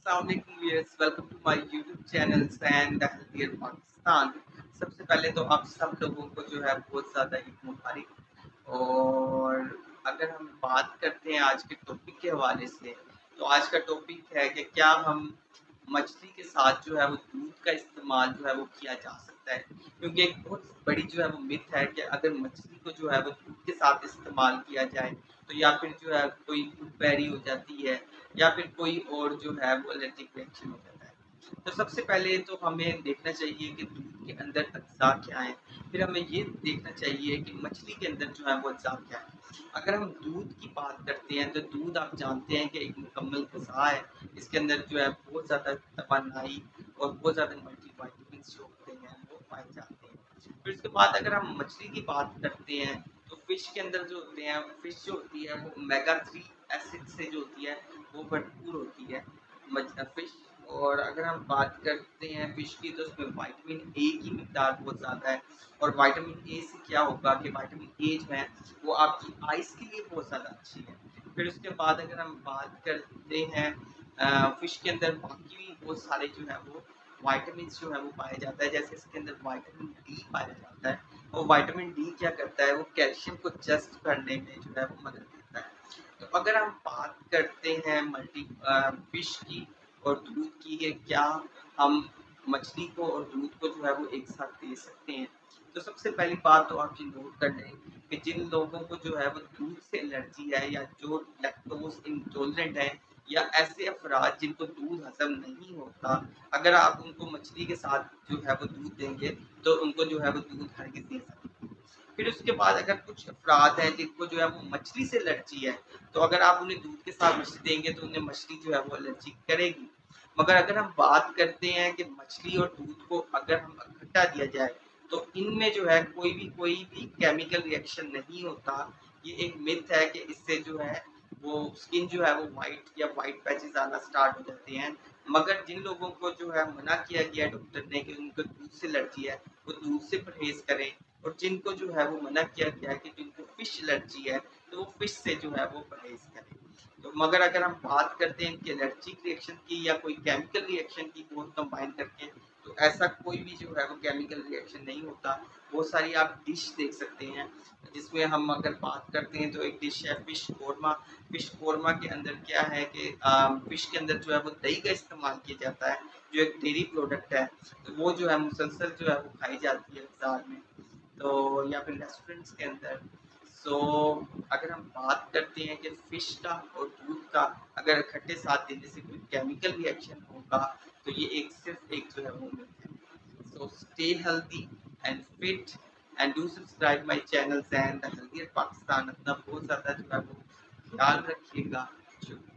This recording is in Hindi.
अस्सलामुअलैकुम viewers, welcome to my YouTube channel and healthier Pakistan. सबसे पहले तो आप सब लोगों को जो है बहुत ज़्यादा ईद मुबारक। और अगर हम बात करते हैं आज के टॉपिक के हवाले से, तो आज का टॉपिक है कि क्या हम मछली के साथ जो है वो दूध का इस्तेमाल जो है वो किया जा सकता है। क्योंकि एक बहुत बड़ी जो है वो मिथ है कि अगर मछली को जो है वो दूध के साथ इस्तेमाल किया जाए तो या फिर जो है कोई फूडबेरी हो जाती है या फिर कोई और जो है वो एलर्जिक रिएक्शन हो जाता है। तो सबसे पहले तो हमें देखना चाहिए कि दूध के अंदर अज्जा क्या है, फिर हमें ये देखना चाहिए कि मछली के अंदर जो है वो अज्जा क्या है। अगर हम दूध की बात करते हैं तो दूध आप जानते हैं कि एक मुकम्मल ग़िज़ा है। इसके अंदर जो है बहुत ज़्यादा तवानाई और बहुत ज़्यादा मल्टीविटामिन्स जो होते हैं वो पाए जाते हैं। फिर उसके बाद अगर हम मछली की बात करते हैं तो फ़िश के अंदर जो होते हैं, फ़िश जो होती है वो ओमेगा 3 एसिड से जो होती है वो भरपूर होती है फ़िश। और अगर हम बात करते हैं फ़िश की तो उसमें विटामिन ए की मिक़दार बहुत ज़्यादा है। और विटामिन ए से क्या होगा कि विटामिन ए जो है वो आपकी आइज़ के लिए बहुत ज़्यादा अच्छी है। फिर उसके बाद अगर हम बात करते हैं फ़िश के अंदर बाकी भी बहुत सारे जो है वो विटामिन्स जो है वो पाया जाता है, जैसे इसके अंदर विटामिन डी पाया जाता है। और विटामिन डी क्या करता है, वो कैल्शियम को जज़्ब करने में जो है वो मदद करता है। तो अगर हम बात करते हैं फ़िश की और दूध की, कि क्या हम मछली को और दूध को जो है वो एक साथ दे सकते हैं। तो सबसे पहली बात तो आप ये नोट कर लें कि जिन लोगों को जो है वो दूध से एलर्जी है या जो लैक्टोज़ इंटॉलरेंट है या ऐसे अफ़राद जिनको दूध हज़म नहीं होता, अगर आप उनको मछली के साथ जो है वो दूध देंगे तो उनको जो है वो दूध हरगिज़ दे सकते हैं। फिर उसके बाद अगर कुछ अफ़राद हैं जिनको जो है वो मछली से एलर्जी है, तो अगर आप उन्हें दूध के साथ मछली देंगे तो उन्हें मछली जो है वो एलर्जी करेगी। मगर अगर हम बात करते हैं कि मछली और दूध को अगर हम इकट्ठा दिया जाए, तो इनमें जो है कोई भी केमिकल रिएक्शन नहीं होता। ये एक मिथ है कि इससे जो है वो स्किन जो है वो व्हाइट पैचेज़ आना स्टार्ट हो जाते हैं। मगर जिन लोगों को जो है मना किया गया है डॉक्टर ने कि उनको दूध से एलर्जी है, वो दूध से परहेज़ करें। और जिनको जो है वो मना किया गया है कि जिनको फ़िश एलर्जी है, तो वो फ़िश से जो है वो परहेज़ करें। तो मगर अगर हम बात करते हैं इनकी एलर्जिक रिएक्शन की या कोई केमिकल रिएक्शन की बोथ कंबाइन करके, तो ऐसा कोई भी जो है वो केमिकल रिएक्शन नहीं होता। बहुत सारी आप डिश देख सकते हैं, जिसमें हम अगर बात करते हैं तो एक डिश है फ़िश कौरमा। फ़िश कौरमा के अंदर क्या है कि फ़िश के अंदर जो है वो दही का इस्तेमाल किया जाता है, जो एक डेयरी प्रोडक्ट है। तो वो जो है मुसलसल जो है वो खाई जाती है बाज़ार में, तो या फिर रेस्टोरेंट्स के अंदर। सो अगर हम बात करते हैं कि फ़िश का और दूध का अगर इकट्ठे साथ देने से कोई केमिकल रिएक्शन होगा, तो ये एक सिर्फ़ एक जो है वो मिथ है। So stay healthy and fit and do subscribe my channels and the healthier Pakistan. अपना बहुत ज़्यादा जो है वो ख्याल रखिएगा। शुक्रिया।